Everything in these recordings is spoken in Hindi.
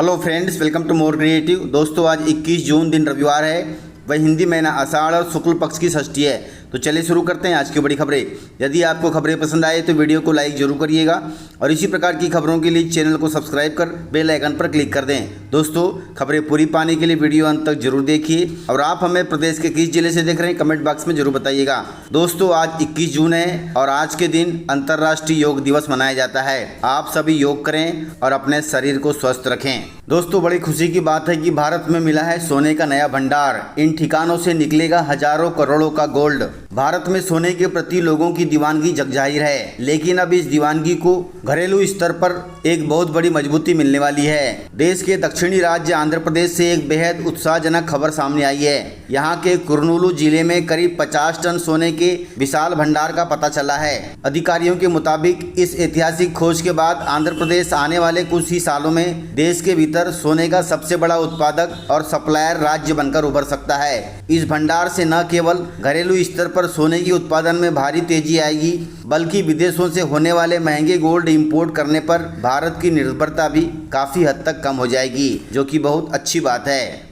Hello friends, welcome to more creative. दोस्तों, आज 21 जून दिन रविवार है। वह हिंदी महीना आषाढ़ और शुक्ल पक्ष की षष्ठी है। तो चलिए शुरू करते हैं आज की बड़ी खबरें। यदि आपको खबरें पसंद आए तो वीडियो को लाइक जरूर करिएगा और इसी प्रकार की खबरों के लिए चैनल को सब्सक्राइब कर बेल आइकन पर क्लिक कर दें। दोस्तों, खबरें पूरी पाने के लिए वीडियो अंत तक जरूर देखिए और आप हमें प्रदेश के किस जिले से देख रहे हैं कमेंट बॉक्स में जरूर बताइएगा। दोस्तों, आज 21 जून है और आज के दिन अंतर्राष्ट्रीय योग दिवस मनाया जाता है। आप सभी योग करें और अपने शरीर को स्वस्थ रखें। दोस्तों, बड़ी खुशी की बात है कि भारत में मिला है सोने का नया भंडार। इन ठिकानों से निकलेगा हजारों करोड़ों का गोल्ड। भारत में सोने के प्रति लोगों की दीवानगी जगजाहिर है, लेकिन अब इस दीवानगी को घरेलू स्तर पर एक बहुत बड़ी मजबूती मिलने वाली है। देश के दक्षिणी राज्य आंध्र प्रदेश से एक बेहद उत्साहजनक खबर सामने आई है। यहाँ के कुर्नूलू जिले में करीब 50 टन सोने के विशाल भंडार का पता चला है। अधिकारियों के मुताबिक इस ऐतिहासिक खोज के बाद आंध्र प्रदेश आने वाले कुछ ही सालों में देश के भीतर सोने का सबसे बड़ा उत्पादक और सप्लायर राज्य बनकर उभर सकता है। इस भंडार से न केवल घरेलू स्तर पर सोने के उत्पादन में भारी तेजी आएगी, बल्कि विदेशों से होने वाले महंगे गोल्ड इंपोर्ट करने पर भारत की निर्भरता भी काफी हद तक कम हो जाएगी, जो कि बहुत अच्छी बात है।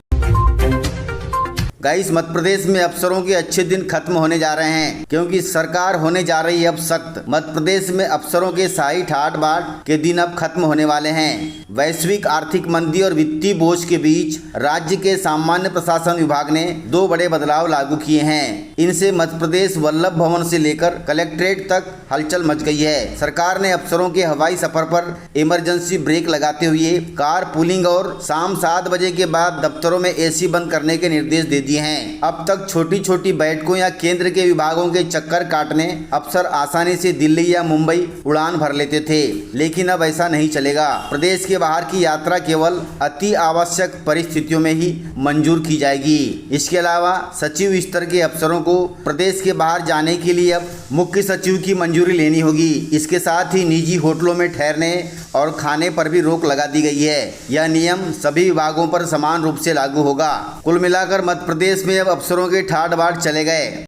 गाइस, मध्य प्रदेश में अफसरों के अच्छे दिन खत्म होने जा रहे हैं, क्योंकि सरकार होने जा रही है अब सख्त। मध्य प्रदेश में अफसरों के शाही ठाट बाट के दिन अब खत्म होने वाले हैं। वैश्विक आर्थिक मंदी और वित्तीय बोझ के बीच राज्य के सामान्य प्रशासन विभाग ने 2 बड़े बदलाव लागू किए हैं। इनसे मध्य प्रदेश वल्लभ भवन से लेकर कलेक्ट्रेट तक हलचल मच गई है। सरकार ने अफसरों के हवाई सफर पर इमरजेंसी ब्रेक लगाते हुए कार पूलिंग और शाम 7 बजे के बाद दफ्तरों में एसी बंद करने के निर्देश दे दिए हैं। अब तक छोटी छोटी बैठकों या केंद्र के विभागों के चक्कर काटने अफसर आसानी से दिल्ली या मुंबई उड़ान भर लेते थे, लेकिन अब ऐसा नहीं चलेगा। प्रदेश के बाहर की यात्रा केवल अति आवश्यक परिस्थितियों में ही मंजूर की जाएगी। इसके अलावा सचिव स्तर के अफसरों को प्रदेश के बाहर जाने के लिए अब मुख्य सचिव की मंजूरी लेनी होगी। इसके साथ ही निजी होटलों में ठहरने और खाने पर भी रोक लगा दी गई है। यह नियम सभी विभागों पर समान रूप से लागू होगा। कुल मिलाकर मध्य प्रदेश में अब अफसरों के ठाट बाट चले गए।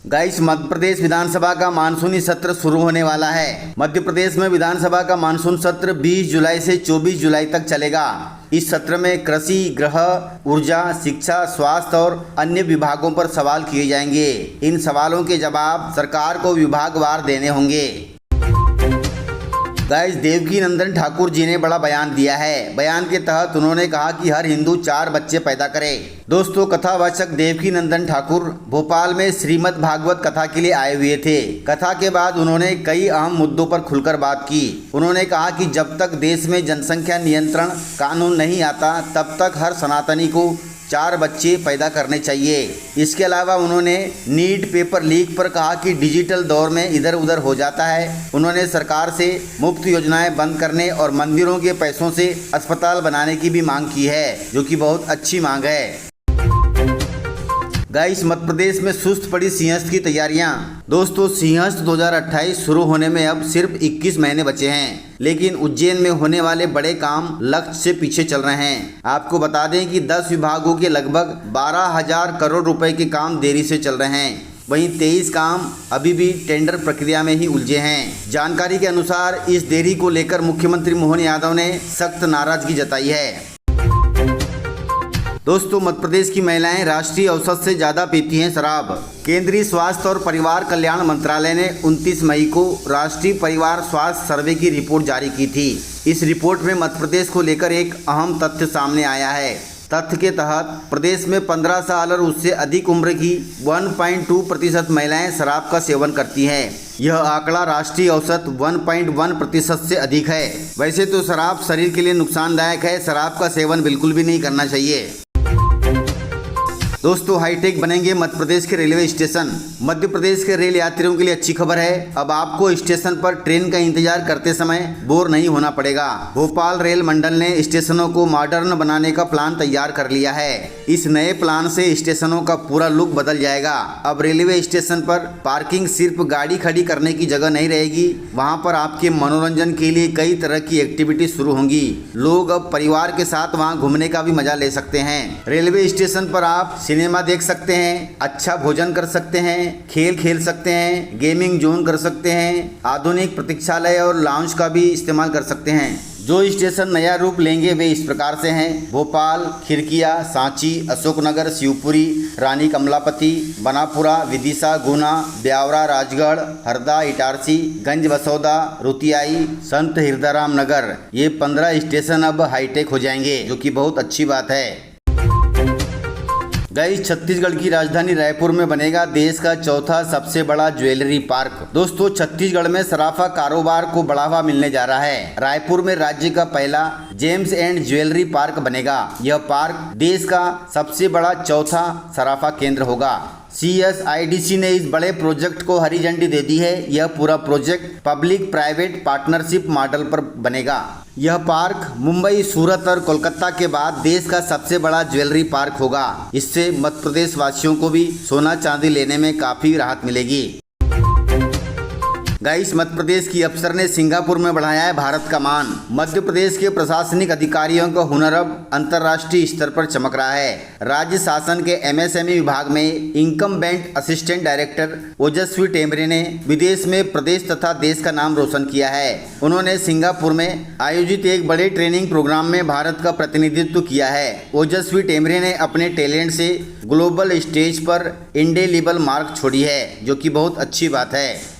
गाइस, मध्य प्रदेश विधानसभा का मानसूनी सत्र शुरू होने वाला है। मध्य प्रदेश में विधानसभा का मानसून सत्र 20 जुलाई से 24 जुलाई तक चलेगा। इस सत्र में कृषि, गृह, ऊर्जा, शिक्षा, स्वास्थ्य और अन्य विभागों पर सवाल किए जाएंगे। इन सवालों के जवाब सरकार को विभागवार देने होंगे। गाइस, देवकी नंदन ठाकुर जी ने बड़ा बयान दिया है। बयान के तहत उन्होंने कहा कि हर हिंदू 4 बच्चे पैदा करे। दोस्तों, कथावाचक देवकी नंदन ठाकुर भोपाल में श्रीमद् भागवत कथा के लिए आए हुए थे। कथा के बाद उन्होंने कई अहम मुद्दों पर खुलकर बात की। उन्होंने कहा कि जब तक देश में जनसंख्या नियंत्रण कानून नहीं आता, तब तक हर सनातनी को 4 बच्चे पैदा करने चाहिए। इसके अलावा उन्होंने नीट पेपर लीक पर कहा कि डिजिटल दौर में इधर उधर हो जाता है। उन्होंने सरकार से मुफ्त योजनाएं बंद करने और मंदिरों के पैसों से अस्पताल बनाने की भी मांग की है, जो कि बहुत अच्छी मांग है। गाइस, मध्य प्रदेश में सुस्त पड़ी सिंहस्थ की तैयारियां। दोस्तों, सिंहस्थ 2028 शुरू होने में अब सिर्फ 21 महीने बचे हैं, लेकिन उज्जैन में होने वाले बड़े काम लक्ष्य से पीछे चल रहे हैं। आपको बता दें कि 10 विभागों के लगभग 12,000 करोड़ रुपए के काम देरी से चल रहे हैं। वहीं 23 काम अभी भी टेंडर प्रक्रिया में ही उलझे हैं। जानकारी के अनुसार इस देरी को लेकर मुख्यमंत्री मोहन यादव ने सख्त नाराजगी जताई है। दोस्तों, मध्य प्रदेश की महिलाएं राष्ट्रीय औसत से ज़्यादा पीती हैं शराब। केंद्रीय स्वास्थ्य और परिवार कल्याण मंत्रालय ने 29 मई को राष्ट्रीय परिवार स्वास्थ्य सर्वे की रिपोर्ट जारी की थी। इस रिपोर्ट में मध्य प्रदेश को लेकर एक अहम तथ्य सामने आया है। तथ्य के तहत प्रदेश में 15 साल और उससे अधिक उम्र की 1.2% महिलाएं शराब का सेवन करती हैं। यह आंकड़ा राष्ट्रीय औसत 1.1% से अधिक है। वैसे तो शराब शरीर के लिए नुकसानदायक है। शराब का सेवन बिल्कुल भी नहीं करना चाहिए। दोस्तों, हाईटेक बनेंगे मध्य प्रदेश के रेलवे स्टेशन। मध्य प्रदेश के रेल यात्रियों के लिए अच्छी खबर है। अब आपको स्टेशन पर ट्रेन का इंतजार करते समय बोर नहीं होना पड़ेगा। भोपाल रेल मंडल ने स्टेशनों को मॉडर्न बनाने का प्लान तैयार कर लिया है। इस नए प्लान से स्टेशनों का पूरा लुक बदल जाएगा। अब रेलवे स्टेशन पर पार्किंग सिर्फ गाड़ी खड़ी करने की जगह नहीं रहेगी। वहाँ पर आपके मनोरंजन के लिए कई तरह की एक्टिविटी शुरू होंगी। लोग अब परिवार के साथ वहाँ घूमने का भी मजा ले सकते हैं। रेलवे स्टेशन पर आप सिनेमा देख सकते हैं, अच्छा भोजन कर सकते हैं, खेल खेल सकते हैं, गेमिंग जोन कर सकते हैं, आधुनिक प्रतीक्षालय और लाउंज का भी इस्तेमाल कर सकते हैं। जो स्टेशन नया रूप लेंगे वे इस प्रकार से हैं: भोपाल, खिरकिया, सांची, अशोकनगर, शिवपुरी, रानी कमलापति, बनापुरा, विदिशा, गुना, ब्यावरा, राजगढ़, हरदा, इटारसी, गंज बसौदा, रुतियाई, संत हिरदाराम नगर। ये 15 स्टेशन अब हाईटेक हो जाएंगे, जो कि बहुत अच्छी बात है। गाइस, छत्तीसगढ़ की राजधानी रायपुर में बनेगा देश का चौथा सबसे बड़ा ज्वेलरी पार्क। दोस्तों, छत्तीसगढ़ में सराफा कारोबार को बढ़ावा मिलने जा रहा है। रायपुर में राज्य का पहला जेम्स एंड ज्वेलरी पार्क बनेगा। यह पार्क देश का सबसे बड़ा चौथा सराफा केंद्र होगा। CSIDC ने इस बड़े प्रोजेक्ट को हरी झंडी दे दी है। यह पूरा project public private partnership model पर बनेगा। यह पार्क मुंबई, सूरत और कोलकाता के बाद देश का सबसे बड़ा ज्वेलरी पार्क होगा। इससे मध्य प्रदेश वासियों को भी सोना चांदी लेने में काफी राहत मिलेगी। गाइस, मध्य प्रदेश की अफसर ने सिंगापुर में बढ़ाया है भारत का मान। मध्य प्रदेश के प्रशासनिक अधिकारियों का हुनर अब अंतर्राष्ट्रीय स्तर पर चमक रहा है। राज्य शासन के MSME विभाग में इनकम्बेंट असिस्टेंट डायरेक्टर ओजस्वी टेमरे ने विदेश में प्रदेश तथा देश का नाम रोशन किया है। उन्होंने सिंगापुर में आयोजित एक बड़े ट्रेनिंग प्रोग्राम में भारत का प्रतिनिधित्व किया है। ओजस्वी टेमरे ने अपने टैलेंट से ग्लोबल स्टेज पर इंडेलिबल मार्क छोड़ी है, जो कि बहुत अच्छी बात है।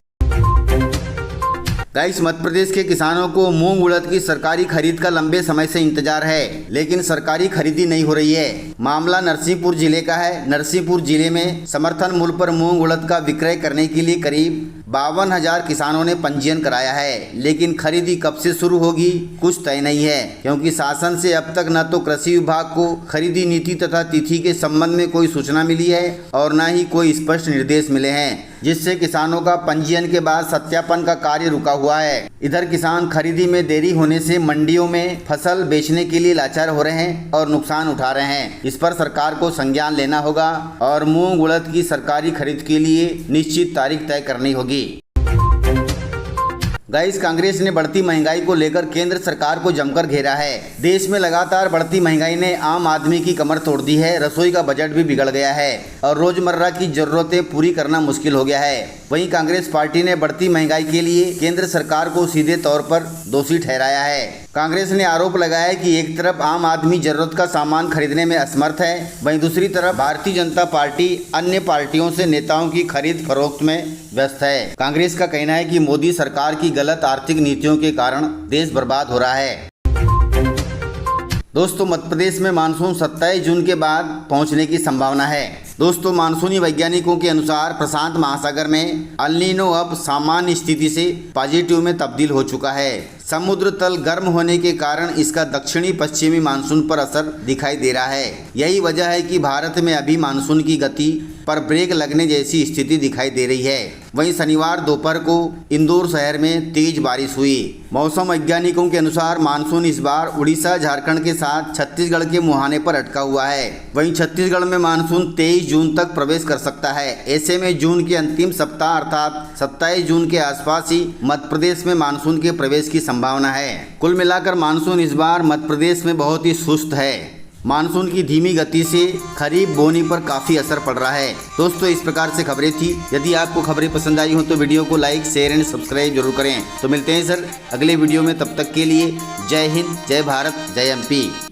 गाइस, मध्य प्रदेश के किसानों को मूंग उड़द की सरकारी खरीद का लंबे समय से इंतजार है, लेकिन सरकारी खरीदी नहीं हो रही है। मामला नरसिंहपुर जिले का है। नरसिंहपुर जिले में समर्थन मूल्य पर मूंग उड़द का विक्रय करने के लिए करीब 52,000 किसानों ने पंजीयन कराया है, लेकिन खरीदी कब से शुरू होगी कुछ तय नहीं है, क्योंकि शासन से अब तक न तो कृषि विभाग को खरीदी नीति तथा तिथि के संबंध में कोई सूचना मिली है और न ही कोई स्पष्ट निर्देश मिले हैं, जिससे किसानों का पंजीयन के बाद सत्यापन का कार्य रुका हुआ है। इधर किसान खरीदी में देरी होने से मंडियों में फसल बेचने के लिए लाचार हो रहे हैं और नुकसान उठा रहे हैं। इस पर सरकार को संज्ञान लेना होगा और मूंग उड़द की सरकारी खरीद के लिए निश्चित तारीख तय करनी होगी। गाइस, कांग्रेस ने बढ़ती महंगाई को लेकर केंद्र सरकार को जमकर घेरा है। देश में लगातार बढ़ती महंगाई ने आम आदमी की कमर तोड़ दी है। रसोई का बजट भी बिगड़ गया है और रोजमर्रा की जरूरतें पूरी करना मुश्किल हो गया है। वहीं कांग्रेस पार्टी ने बढ़ती महंगाई के लिए केंद्र सरकार को सीधे तौर पर दोषी ठहराया है। कांग्रेस ने आरोप लगाया है कि एक तरफ आम आदमी जरूरत का सामान खरीदने में असमर्थ है, वहीं दूसरी तरफ भारतीय जनता पार्टी अन्य पार्टियों से नेताओं की खरीद फरोख्त में व्यस्त है। कांग्रेस का कहना है कि मोदी सरकार की गलत आर्थिक नीतियों के कारण देश बर्बाद हो रहा है। दोस्तों, मध्य प्रदेश में मानसून 27 जून के बाद पहुंचने की संभावना है। दोस्तों, मानसूनी वैज्ञानिकों के अनुसार प्रशांत महासागर में अल नीनो अब सामान्य स्थिति से पॉजिटिव में तब्दील हो चुका है। समुद्र तल गर्म होने के कारण इसका दक्षिणी पश्चिमी मानसून पर असर दिखाई दे रहा है। यही वजह है कि भारत में अभी मानसून की गति पर ब्रेक लगने जैसी स्थिति दिखाई दे रही है। वहीं शनिवार दोपहर को इंदौर शहर में तेज बारिश हुई। मौसम वैज्ञानिकों के अनुसार मानसून इस बार उड़ीसा, झारखंड के साथ छत्तीसगढ़ के मुहाने पर अटका हुआ है। वहीं छत्तीसगढ़ में मानसून 23 जून तक प्रवेश कर सकता है। ऐसे में जून के अंतिम सप्ताह अर्थात 27 जून के आसपास ही मध्य प्रदेश में मानसून के प्रवेश की संभावना है। कुल मिलाकर मानसून इस बार मध्य प्रदेश में बहुत ही सुस्त है। मानसून की धीमी गति से खरीफ बोनी पर काफ़ी असर पड़ रहा है। दोस्तों, इस प्रकार से खबरें थी। यदि आपको खबरें पसंद आई हो तो वीडियो को लाइक, शेयर एंड सब्सक्राइब जरूर करें। तो मिलते हैं सर अगले वीडियो में, तब तक के लिए जय हिंद, जय भारत, जय MP।